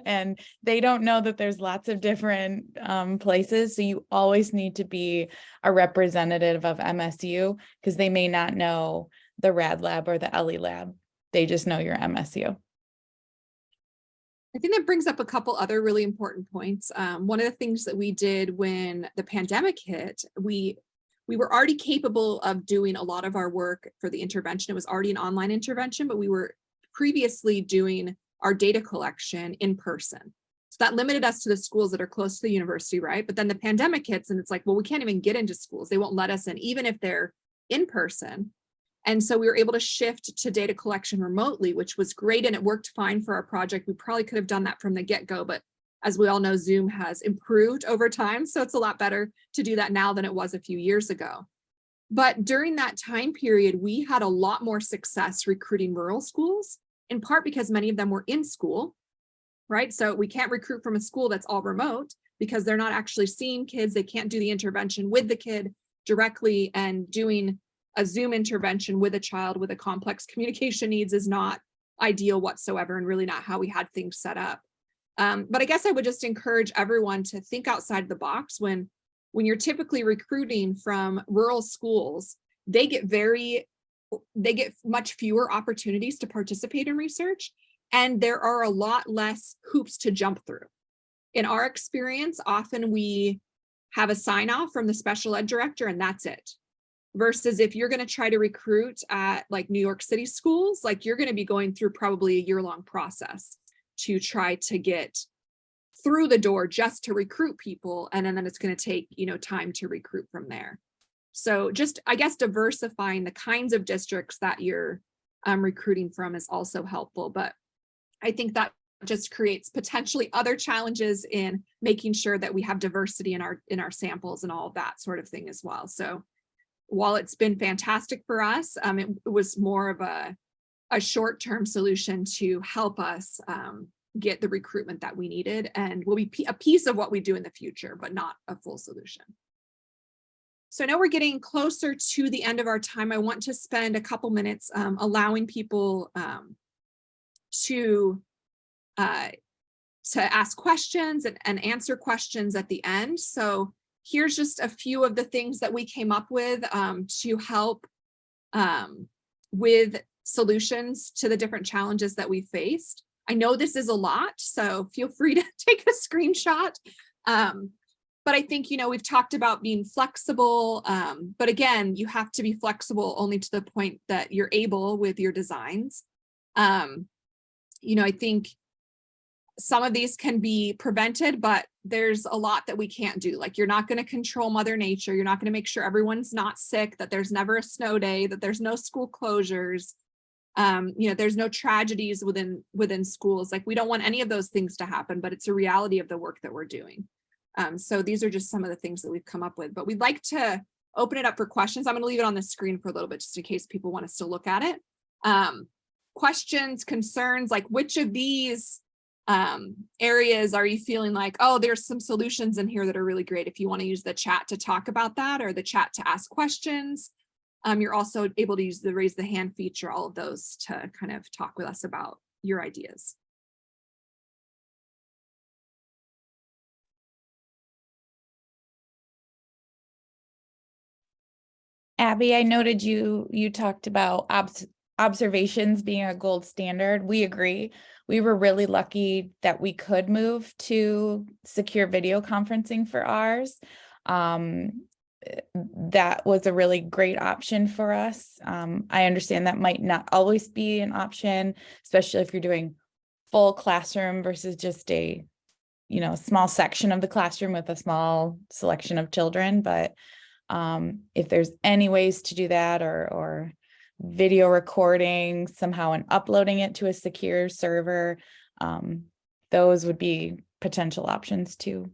and they don't know that there's lots of different places. So you always need to be a representative of MSU because they may not know the RAD lab or the LE lab. They just know you're MSU. I think that brings up a couple other really important points. One of the things that we did when the pandemic hit, we were already capable of doing a lot of our work for the intervention. It was already an online intervention, but we were previously doing our data collection in person. So that limited us to the schools that are close to the university, right? But then the pandemic hits and it's like, well, we can't even get into schools. They won't let us in, even if they're in person. And so we were able to shift to data collection remotely, which was great. And it worked fine for our project. We probably could have done that from the get-go, but as we all know, Zoom has improved over time. So it's a lot better to do that now than it was a few years ago. But during that time period, we had a lot more success recruiting rural schools, in part because many of them were in school, right? So we can't recruit from a school that's all remote because they're not actually seeing kids. They can't do the intervention with the kid directly, and doing a Zoom intervention with a child with a complex communication needs is not ideal whatsoever, and really not how we had things set up. But I guess I would just encourage everyone to think outside the box. When you're typically recruiting from rural schools, they get much fewer opportunities to participate in research, and there are a lot less hoops to jump through. In our experience, often we have a sign off from the special ed director and that's it. Versus if you're going to try to recruit at like New York City schools, like you're going to be going through probably a year-long process to try to get through the door just to recruit people. And then it's going to take, time to recruit from there. So just, I guess, diversifying the kinds of districts that you're recruiting from is also helpful. But I think that just creates potentially other challenges in making sure that we have diversity in our samples and all of that sort of thing as well. So while it's been fantastic for us, it was more of a short-term solution to help us get the recruitment that we needed, and will be a piece of what we do in the future, but not a full solution. So I know we're getting closer to the end of our time. I want to spend a couple minutes allowing people to ask questions and answer questions at the end. So here's just a few of the things that we came up with to help with solutions to the different challenges that we faced. I know this is a lot, so feel free to take a screenshot. But I think, we've talked about being flexible, but again, you have to be flexible only to the point that you're able with your designs. I think some of these can be prevented, but there's a lot that we can't do. Like, you're not going to control Mother Nature. You're not going to make sure everyone's not sick, that there's never a snow day, that there's no school closures. There's no tragedies within schools. Like, we don't want any of those things to happen, but it's a reality of the work that we're doing. So these are just some of the things that we've come up with, but we'd like to open it up for questions. I'm going to leave it on the screen for a little bit, just in case people want us to look at it. Questions, concerns, like which of these areas are you feeling like, oh, there's some solutions in here that are really great? If you want to use the chat to talk about that, or the chat to ask questions, you're also able to use the raise the hand feature, all of those to kind of talk with us about your ideas. Abby, I noted you talked about observations being a gold standard. We agree. We were really lucky that we could move to secure video conferencing for ours. That was a really great option for us. I understand that might not always be an option, especially if you're doing full classroom versus just a, small section of the classroom with a small selection of children. But if there's any ways to do that, or video recording somehow and uploading it to a secure server, those would be potential options too.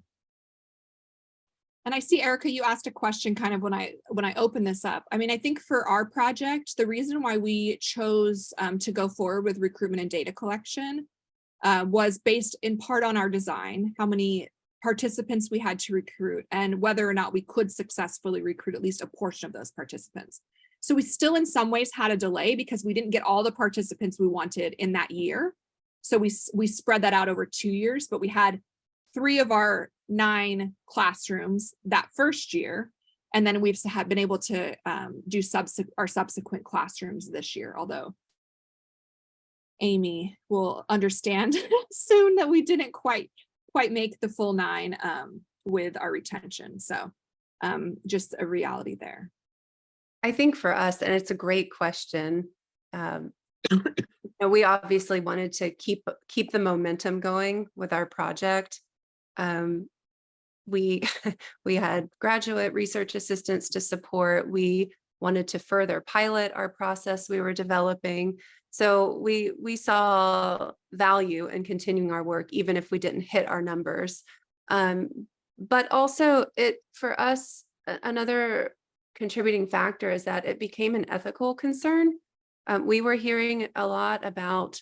And I see, Erica, you asked a question kind of when I open this up. I mean, I think for our project, the reason why we chose to go forward with recruitment and data collection was based in part on our design, how many participants we had to recruit, and whether or not we could successfully recruit at least a portion of those participants. So we still in some ways had a delay because we didn't get all the participants we wanted in that year. So we spread that out over 2 years, but we had 3 of our 9 classrooms that first year. And then we've been able to do our subsequent classrooms this year, although Amy will understand soon that we didn't quite make the full 9 with our retention. So just a reality there. I think for us, and it's a great question, we obviously wanted to keep the momentum going with our project. We had graduate research assistants to support. We wanted to further pilot our process we were developing. So we saw value in continuing our work, even if we didn't hit our numbers. But also for us, another contributing factor is that it became an ethical concern. We were hearing a lot about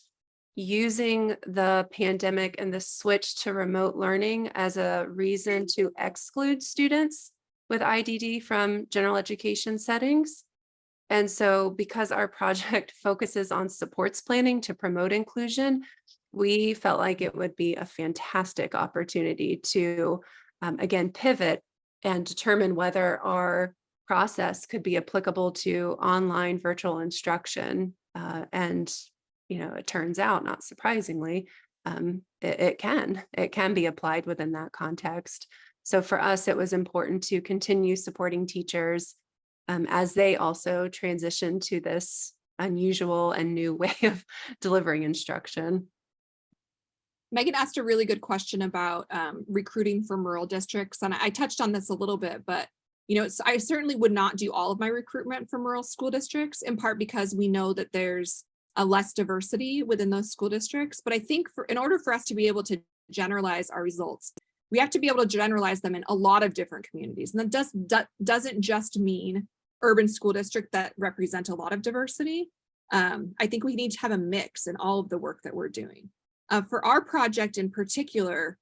using the pandemic and the switch to remote learning as a reason to exclude students with IDD from general education settings. And so because our project focuses on supports planning to promote inclusion, we felt like it would be a fantastic opportunity to, again, pivot and determine whether our process could be applicable to online virtual instruction. And it turns out, not surprisingly, it can be applied within that context. So for us, it was important to continue supporting teachers as they also transition to this unusual and new way of delivering instruction. Megan asked a really good question about recruiting from rural districts. And I touched on this a little bit, but You know, so I certainly would not do all of my recruitment from rural school districts, in part because we know that there's a less diversity within those school districts. But I think in order for us to be able to generalize our results, we have to be able to generalize them in a lot of different communities. And that doesn't just mean urban school district that represent a lot of diversity. I think we need to have a mix in all of the work that we're doing. For our project in particular,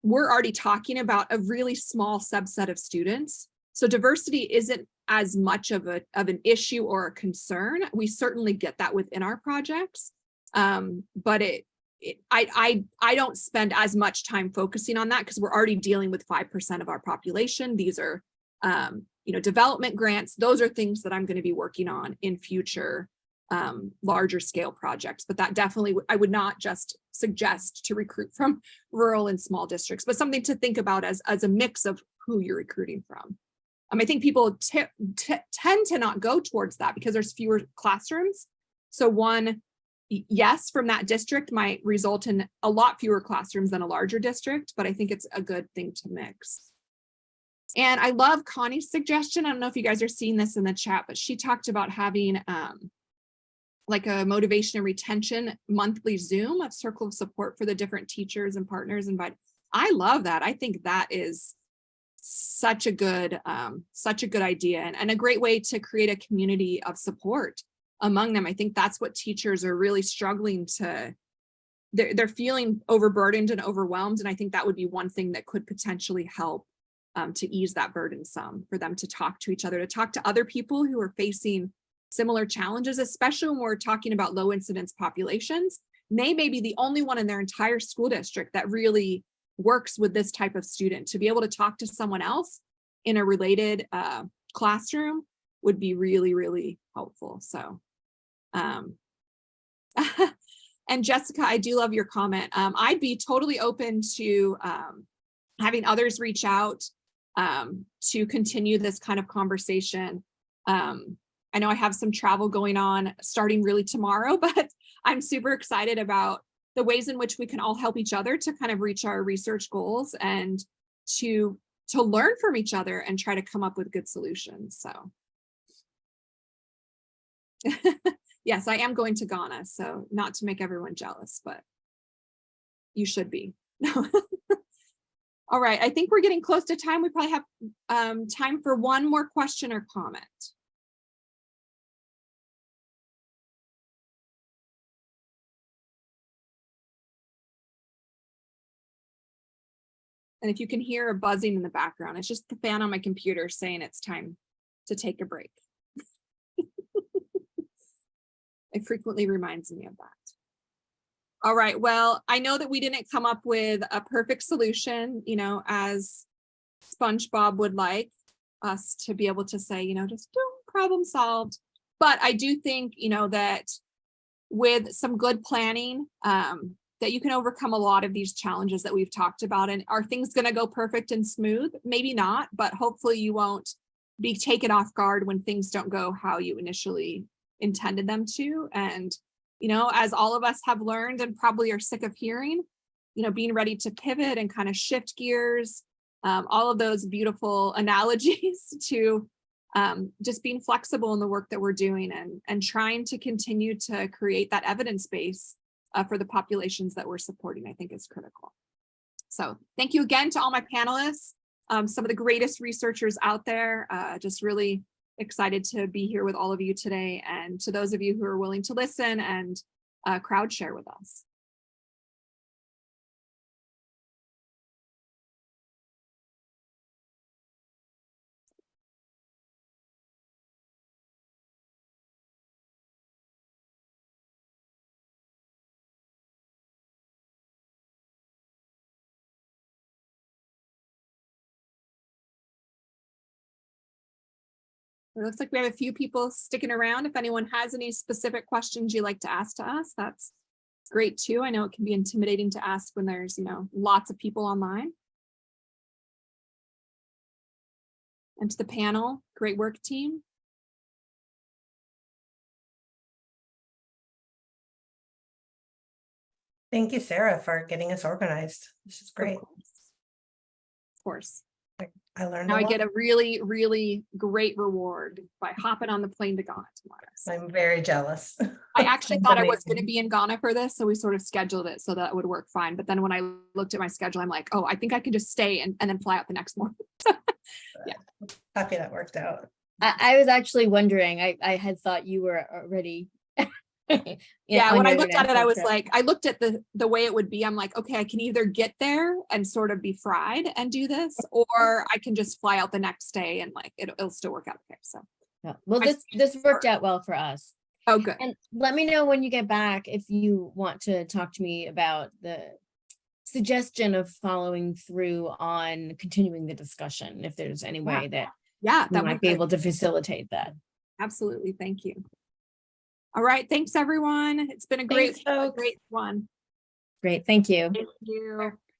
we're already talking about a really small subset of students. So diversity isn't as much of an issue or a concern. We certainly get that within our projects, but I don't spend as much time focusing on that because we're already dealing with 5% of our population. These are, you know, development grants. Those are things that I'm going to be working on in future larger scale projects. But that definitely, I would not just suggest to recruit from rural and small districts, but something to think about as a mix of who you're recruiting from. I think people tend to not go towards that because there's fewer classrooms. So one yes from that district might result in a lot fewer classrooms than a larger district, but I think it's a good thing to mix. And I love Connie's suggestion. I don't know if you guys are seeing this in the chat, but she talked about having like a motivation and retention monthly Zoom, a circle of support for the different teachers and partners invited. I love that. I think that is such a good idea and a great way to create a community of support among them. I think that's what teachers are really struggling to, they're feeling overburdened and overwhelmed. And I think that would be one thing that could potentially help to ease that burden some, for them to talk to each other, to talk to other people who are facing similar challenges, especially when we're talking about low incidence populations. They may be the only one in their entire school district that really works with this type of student. To be able to talk to someone else in a related classroom would be really, really helpful. So, and Jessica, I do love your comment. I'd be totally open to having others reach out to continue this kind of conversation. I know I have some travel going on starting really tomorrow, but I'm super excited about the ways in which we can all help each other to kind of reach our research goals and to learn from each other and try to come up with good solutions. So yes, I am going to Ghana, so not to make everyone jealous, but you should be. All right, I think we're getting close to time. We probably have time for one more question or comment. And if you can hear a buzzing in the background, it's just the fan on my computer saying it's time to take a break. It frequently reminds me of that. All right, well, I know that we didn't come up with a perfect solution, you know, as SpongeBob would like us to be able to say, you know, just problem solved. But I do think, you know, that with some good planning, that you can overcome a lot of these challenges that we've talked about. And are things going to go perfect and smooth? Maybe not, but hopefully you won't be taken off guard when things don't go how you initially intended them to. And, you know, as all of us have learned and probably are sick of hearing, you know, being ready to pivot and kind of shift gears, all of those beautiful analogies to just being flexible in the work that we're doing and trying to continue to create that evidence base for the populations that we're supporting, I think is critical. So thank you again to all my panelists, some of the greatest researchers out there. Just really excited to be here with all of you today, and to those of you who are willing to listen and crowd share with us. It looks like we have a few people sticking around. If anyone has any specific questions you'd like to ask to us, that's great too. I know it can be intimidating to ask when there's, you know, lots of people online. And to the panel, great work, team. Thank you, Sarah, for getting us organized. This is great. Of course. I learned Now a I lot. get a really, really great reward by hopping on the plane to Ghana tomorrow. So I'm very jealous. I actually Sounds thought I was going to amazing. be in Ghana for this, so we sort of scheduled it so that would work fine. But then when I looked at my schedule, I'm like, oh, I think I can just stay and then fly out the next morning. Happy that worked out. I was actually wondering, I had thought you were already. Yeah, on when I your looked at it, I international was trip. like, I looked at the way it would be. I'm like, okay, I can either get there and sort of be fried and do this, or I can just fly out the next day and like it'll still work out okay. So, Yeah. Well, I this worked out well for us. oh, good. And let me know when you get back if you want to talk to me about the suggestion of following through on continuing the discussion, if there's any way that Yeah, we that might might be able to facilitate that. Absolutely. Thank you. All right. Thanks, everyone. It's been a great, Thanks, folks. great one. Great, thank you. Thank you.